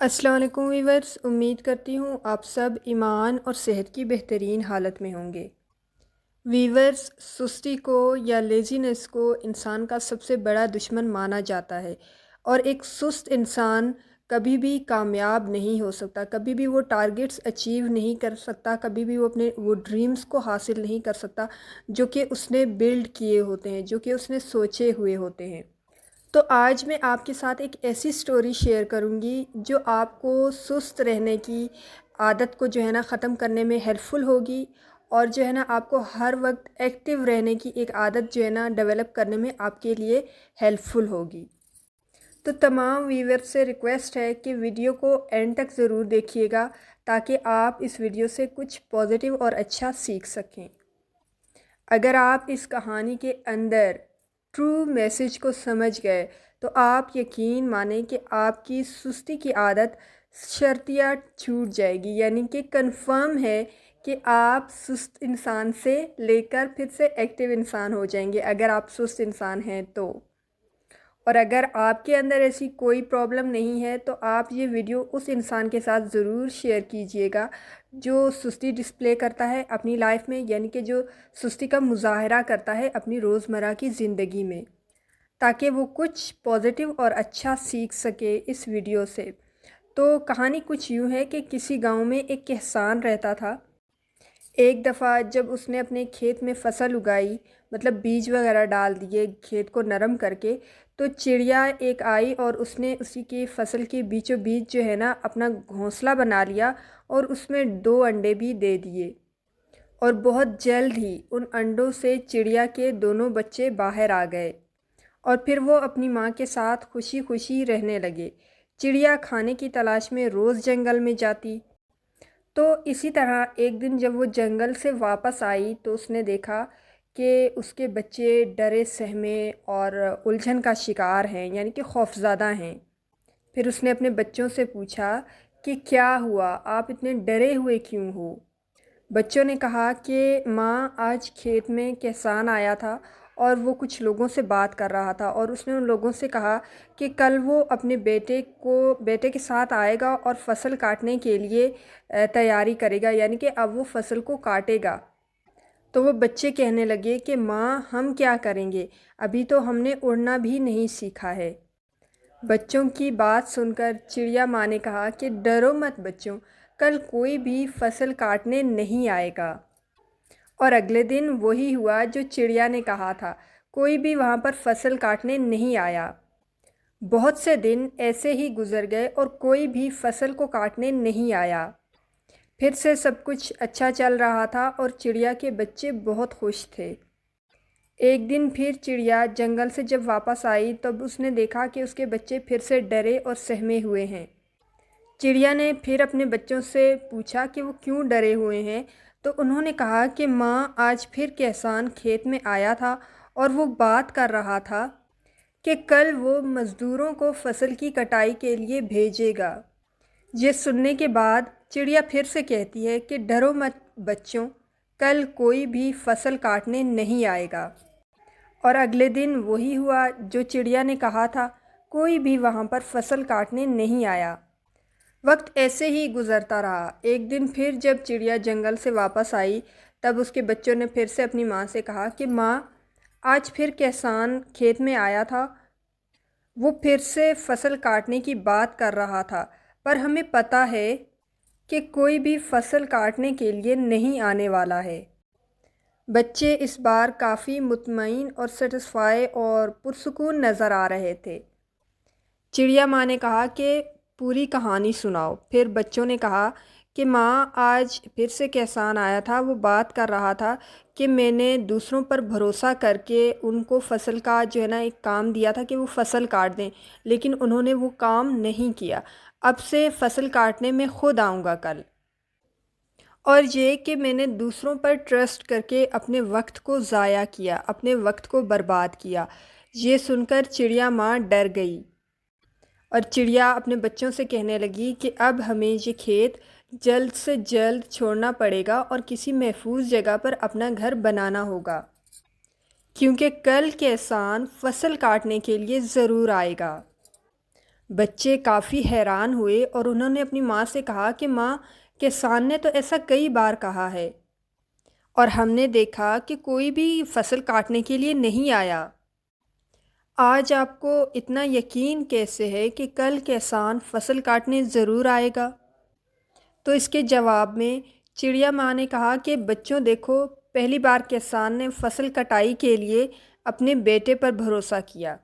السلام علیکم ویورز، امید کرتی ہوں آپ سب ایمان اور صحت کی بہترین حالت میں ہوں گے۔ ویورز، سستی کو یا لیزینس کو انسان کا سب سے بڑا دشمن مانا جاتا ہے، اور ایک سست انسان کبھی بھی کامیاب نہیں ہو سکتا، کبھی بھی وہ ٹارگٹس اچیو نہیں کر سکتا، کبھی بھی وہ اپنے ڈریمز کو حاصل نہیں کر سکتا جو کہ اس نے بلڈ کیے ہوتے ہیں، جو کہ اس نے سوچے ہوئے ہوتے ہیں۔ تو آج میں آپ کے ساتھ ایک ایسی سٹوری شیئر کروں گی جو آپ کو سست رہنے کی عادت کو جو ہے نا ختم کرنے میں ہیلپ فل ہوگی، اور جو ہے نا آپ کو ہر وقت ایکٹیو رہنے کی ایک عادت جو ہے نا ڈیولپ کرنے میں آپ کے لیے ہیلپ فل ہوگی۔ تو تمام ویور سے ریکویسٹ ہے کہ ویڈیو کو اینڈ تک ضرور دیکھیے گا تاکہ آپ اس ویڈیو سے کچھ پازیٹیو اور اچھا سیکھ سکیں۔ اگر آپ اس کہانی کے اندر ٹرو میسج کو سمجھ گئے تو آپ یقین مانیں کہ آپ کی سستی کی عادت شرطیہ چھوٹ جائے گی، یعنی کہ کنفرم ہے کہ آپ سست انسان سے لے کر پھر سے ایکٹیو انسان ہو جائیں گے اگر آپ سست انسان ہیں تو۔ اور اگر آپ کے اندر ایسی کوئی پرابلم نہیں ہے تو آپ یہ ویڈیو اس انسان کے ساتھ ضرور شیئر کیجئے گا جو سستی ڈسپلے کرتا ہے اپنی لائف میں، یعنی کہ جو سستی کا مظاہرہ کرتا ہے اپنی روزمرہ کی زندگی میں، تاکہ وہ کچھ پازیٹیو اور اچھا سیکھ سکے اس ویڈیو سے۔ تو کہانی کچھ یوں ہے کہ کسی گاؤں میں ایک کسان رہتا تھا۔ ایک دفعہ جب اس نے اپنے کھیت میں فصل اگائی، مطلب بیج وغیرہ ڈال دیے کھیت کو نرم کر کے، تو چڑیا ایک آئی اور اس نے اسی کی فصل کے بیچوں بیچ جو ہے نا اپنا گھونسلہ بنا لیا اور اس میں 2 انڈے بھی دے دیے، اور بہت جلد ہی ان انڈوں سے چڑیا کے دونوں بچے باہر آ گئے، اور پھر وہ اپنی ماں کے ساتھ خوشی خوشی رہنے لگے۔ چڑیا کھانے کی تلاش میں روز جنگل میں جاتی۔ تو اسی طرح ایک دن جب وہ جنگل سے واپس آئی تو اس نے دیکھا کہ اس کے بچے ڈرے سہمے اور الجھن کا شکار ہیں، یعنی کہ خوفزدہ ہیں۔ پھر اس نے اپنے بچوں سے پوچھا کہ کیا ہوا، آپ اتنے ڈرے ہوئے کیوں ہو؟ بچوں نے کہا کہ ماں، آج کھیت میں کسان آیا تھا اور وہ کچھ لوگوں سے بات کر رہا تھا، اور اس نے ان لوگوں سے کہا کہ کل وہ اپنے بیٹے کے ساتھ آئے گا اور فصل کاٹنے کے لیے تیاری کرے گا، یعنی کہ اب وہ فصل کو کاٹے گا۔ تو وہ بچے کہنے لگے کہ ماں، ہم کیا کریں گے، ابھی تو ہم نے اڑنا بھی نہیں سیکھا ہے۔ بچوں کی بات سن کر چڑیا ماں نے کہا کہ ڈرو مت بچوں، کل کوئی بھی فصل کاٹنے نہیں آئے گا۔ اور اگلے دن وہی ہوا جو چڑیا نے کہا تھا، کوئی بھی وہاں پر فصل کاٹنے نہیں آیا۔ بہت سے دن ایسے ہی گزر گئے اور کوئی بھی فصل کو کاٹنے نہیں آیا۔ پھر سے سب کچھ اچھا چل رہا تھا اور چڑیا کے بچے بہت خوش تھے۔ ایک دن پھر چڑیا جنگل سے جب واپس آئی تب اس نے دیکھا کہ اس کے بچے پھر سے ڈرے اور سہمے ہوئے ہیں۔ چڑیا نے پھر اپنے بچوں سے پوچھا کہ وہ کیوں ڈرے ہوئے ہیں، تو انہوں نے کہا کہ ماں، آج پھر کسان کھیت میں آیا تھا اور وہ بات کر رہا تھا کہ کل وہ مزدوروں کو فصل کی کٹائی کے لیے بھیجے گا۔ یہ سننے کے بعد چڑیا پھر سے کہتی ہے کہ ڈرو مت بچوں، کل کوئی بھی فصل کاٹنے نہیں آئے گا۔ اور اگلے دن وہی ہوا جو چڑیا نے کہا تھا، کوئی بھی وہاں پر فصل کاٹنے نہیں آیا۔ وقت ایسے ہی گزرتا رہا۔ ایک دن پھر جب چڑیا جنگل سے واپس آئی تب اس کے بچوں نے پھر سے اپنی ماں سے کہا کہ ماں، آج پھر کسان کھیت میں آیا تھا، وہ پھر سے فصل کاٹنے کی بات کر رہا تھا، پر ہمیں پتہ ہے کہ کوئی بھی فصل کاٹنے کے لیے نہیں آنے والا ہے۔ بچے اس بار کافی مطمئن اور سیٹسفائی اور پرسکون نظر آ رہے تھے۔ چڑیا ماں نے کہا کہ پوری کہانی سناؤ۔ پھر بچوں نے کہا کہ ماں، آج پھر سے کسان آیا تھا، وہ بات کر رہا تھا کہ میں نے دوسروں پر بھروسہ کر کے ان کو فصل کا جو ہے نا ایک کام دیا تھا کہ وہ فصل کاٹ دیں، لیکن انہوں نے وہ کام نہیں کیا۔ اب سے فصل کاٹنے میں خود آؤں گا کل۔ اور یہ کہ میں نے دوسروں پر ٹرسٹ کر کے اپنے وقت کو ضائع کیا، اپنے وقت کو برباد کیا۔ یہ سن کر چڑیا ماں ڈر گئی، اور چڑیا اپنے بچوں سے کہنے لگی کہ اب ہمیں یہ کھیت جلد سے جلد چھوڑنا پڑے گا اور کسی محفوظ جگہ پر اپنا گھر بنانا ہوگا، کیونکہ کل کسان فصل کاٹنے کے لیے ضرور آئے گا۔ بچے کافی حیران ہوئے اور انہوں نے اپنی ماں سے کہا کہ ماں، کسان نے تو ایسا کئی بار کہا ہے اور ہم نے دیکھا کہ کوئی بھی فصل کاٹنے کے لیے نہیں آیا۔ آج آپ کو اتنا یقین کیسے ہے کہ کل کسان فصل کاٹنے ضرور آئے گا؟ تو اس کے جواب میں چڑیا ماں نے کہا کہ بچوں دیکھو، پہلی بار کسان نے فصل کٹائی کے لیے اپنے بیٹے پر بھروسہ کیا،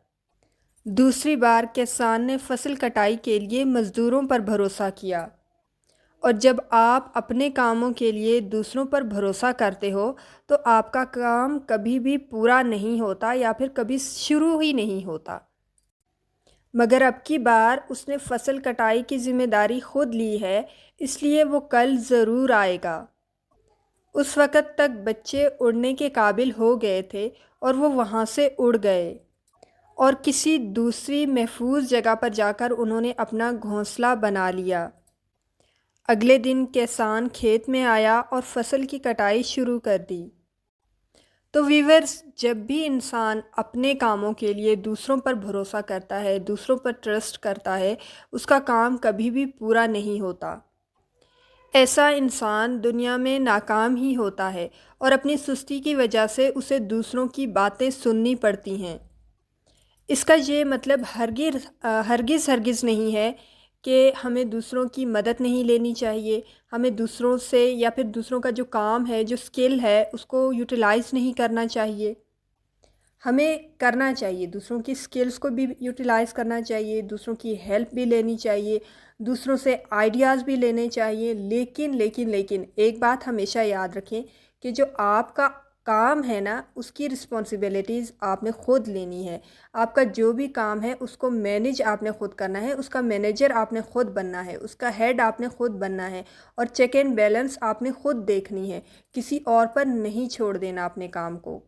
دوسری بار کسان نے فصل کٹائی کے لیے مزدوروں پر بھروسہ کیا، اور جب آپ اپنے کاموں کے لیے دوسروں پر بھروسہ کرتے ہو تو آپ کا کام کبھی بھی پورا نہیں ہوتا یا پھر کبھی شروع ہی نہیں ہوتا۔ مگر اب کی بار اس نے فصل کٹائی کی ذمہ داری خود لی ہے، اس لیے وہ کل ضرور آئے گا۔ اس وقت تک بچے اڑنے کے قابل ہو گئے تھے اور وہ وہاں سے اڑ گئے اور کسی دوسری محفوظ جگہ پر جا کر انہوں نے اپنا گھونسلہ بنا لیا۔ اگلے دن کسان کھیت میں آیا اور فصل کی کٹائی شروع کر دی۔ تو ویورز، جب بھی انسان اپنے کاموں کے لیے دوسروں پر بھروسہ کرتا ہے، دوسروں پر ٹرسٹ کرتا ہے، اس کا کام کبھی بھی پورا نہیں ہوتا۔ ایسا انسان دنیا میں ناکام ہی ہوتا ہے اور اپنی سستی کی وجہ سے اسے دوسروں کی باتیں سننی پڑتی ہیں۔ اس کا یہ مطلب ہرگز نہیں ہے کہ ہمیں دوسروں کی مدد نہیں لینی چاہیے، ہمیں دوسروں سے یا پھر دوسروں کا جو کام ہے، جو اسکل ہے، اس کو یوٹیلائز نہیں کرنا چاہیے۔ ہمیں کرنا چاہیے، دوسروں کی اسکلز کو بھی یوٹیلائز کرنا چاہیے، دوسروں کی ہیلپ بھی لینی چاہیے، دوسروں سے آئیڈیاز بھی لینے چاہیے، لیکن ایک بات ہمیشہ یاد رکھیں کہ جو آپ کا کام ہے نا، اس کی رسپانسبلٹیز آپ نے خود لینی ہے۔ آپ کا جو بھی کام ہے اس کو مینیج آپ نے خود کرنا ہے، اس کا مینیجر آپ نے خود بننا ہے، اس کا ہیڈ آپ نے خود بننا ہے، اور چیک اینڈ بیلنس آپ نے خود دیکھنی ہے، کسی اور پر نہیں چھوڑ دینا اپنے کام کو۔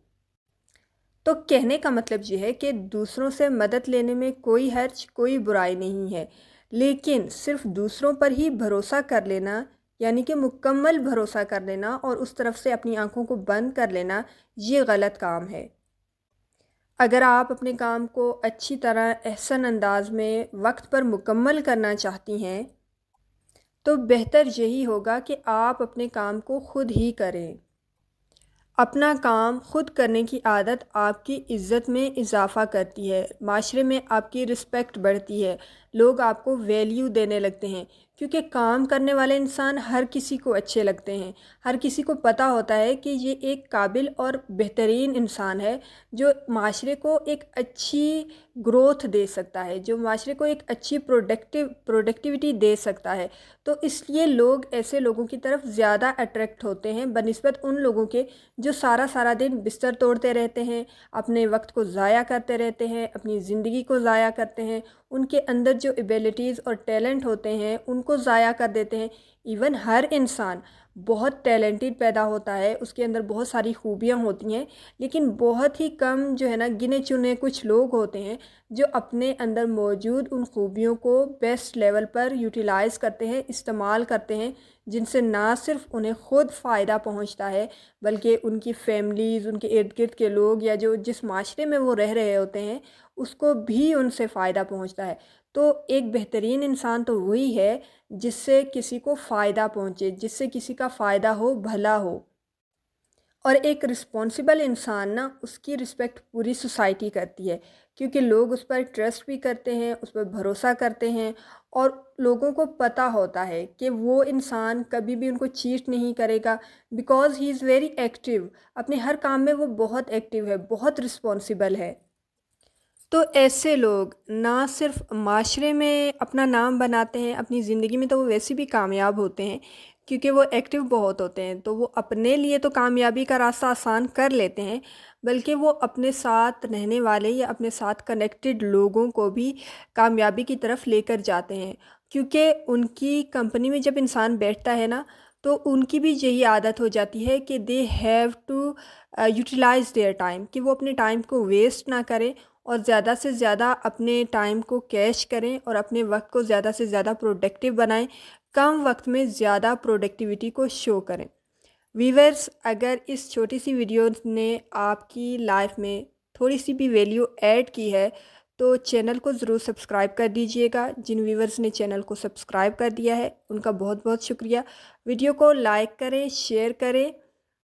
تو کہنے کا مطلب یہ ہے کہ دوسروں سے مدد لینے میں کوئی حرج، کوئی برائی نہیں ہے، لیکن صرف دوسروں پر ہی بھروسہ کر لینا، یعنی کہ مکمل بھروسہ کر لینا اور اس طرف سے اپنی آنکھوں کو بند کر لینا، یہ غلط کام ہے۔ اگر آپ اپنے کام کو اچھی طرح احسن انداز میں وقت پر مکمل کرنا چاہتی ہیں تو بہتر یہی ہوگا کہ آپ اپنے کام کو خود ہی کریں۔ اپنا کام خود کرنے کی عادت آپ کی عزت میں اضافہ کرتی ہے، معاشرے میں آپ کی رسپیکٹ بڑھتی ہے، لوگ آپ کو ویلیو دینے لگتے ہیں، کیونکہ کام کرنے والے انسان ہر کسی کو اچھے لگتے ہیں، ہر کسی کو پتہ ہوتا ہے کہ یہ ایک قابل اور بہترین انسان ہے جو معاشرے کو ایک اچھی گروتھ دے سکتا ہے، جو معاشرے کو ایک اچھی پروڈکٹیوٹی دے سکتا ہے۔ تو اس لیے لوگ ایسے لوگوں کی طرف زیادہ اٹریکٹ ہوتے ہیں بنسبت ان لوگوں کے جو سارا دن بستر توڑتے رہتے ہیں، اپنے وقت کو ضائع کرتے رہتے ہیں، اپنی زندگی کو ضائع کرتے ہیں، ان کے اندر جو ایبیلٹیز اور ٹیلنٹ ہوتے ہیں ان کو ضائع کر دیتے ہیں۔ ایون ہر انسان بہت ٹیلنٹڈ پیدا ہوتا ہے، اس کے اندر بہت ساری خوبیاں ہوتی ہیں، لیکن بہت ہی کم جو ہے نا، گنے چنے کچھ لوگ ہوتے ہیں جو اپنے اندر موجود ان خوبیوں کو بیسٹ لیول پر یوٹیلائز کرتے ہیں، استعمال کرتے ہیں، جن سے نہ صرف انہیں خود فائدہ پہنچتا ہے بلکہ ان کی فیملیز، ان کے ارد گرد کے لوگ یا جس معاشرے میں وہ رہ رہے ہوتے ہیں اس کو بھی ان سے فائدہ پہنچتا ہے۔ تو ایک بہترین انسان تو وہی ہے جس سے کسی کو فائدہ پہنچے، جس سے کسی کا فائدہ ہو، بھلا ہو۔ اور ایک رسپانسبل انسان نا، اس کی رسپیکٹ پوری سوسائٹی کرتی ہے، کیونکہ لوگ اس پر ٹرسٹ بھی کرتے ہیں، اس پر بھروسہ کرتے ہیں، اور لوگوں کو پتہ ہوتا ہے کہ وہ انسان کبھی بھی ان کو چیٹ نہیں کرے گا، because he is very active, اپنے ہر کام میں وہ بہت ایکٹیو ہے، بہت رسپانسبل ہے۔ تو ایسے لوگ نہ صرف معاشرے میں اپنا نام بناتے ہیں، اپنی زندگی میں تو وہ ویسے بھی کامیاب ہوتے ہیں کیونکہ وہ ایکٹیو بہت ہوتے ہیں، تو وہ اپنے لیے تو کامیابی کا راستہ آسان کر لیتے ہیں، بلکہ وہ اپنے ساتھ رہنے والے یا اپنے ساتھ کنیکٹڈ لوگوں کو بھی کامیابی کی طرف لے کر جاتے ہیں، کیونکہ ان کی کمپنی میں جب انسان بیٹھتا ہے نا تو ان کی بھی یہی عادت ہو جاتی ہے کہ they have to utilize their time, کہ وہ اپنے ٹائم کو ویسٹ نہ کریں اور زیادہ سے زیادہ اپنے ٹائم کو کیش کریں اور اپنے وقت کو زیادہ سے زیادہ پروڈکٹیو بنائیں، کم وقت میں زیادہ پروڈکٹیوٹی کو شو کریں۔ ویورز، اگر اس چھوٹی سی ویڈیو نے آپ کی لائف میں تھوڑی سی بھی ویلیو ایڈ کی ہے تو چینل کو ضرور سبسکرائب کر دیجئے گا۔ جن ویورز نے چینل کو سبسکرائب کر دیا ہے ان کا بہت بہت شکریہ۔ ویڈیو کو لائک کریں، شیئر کریں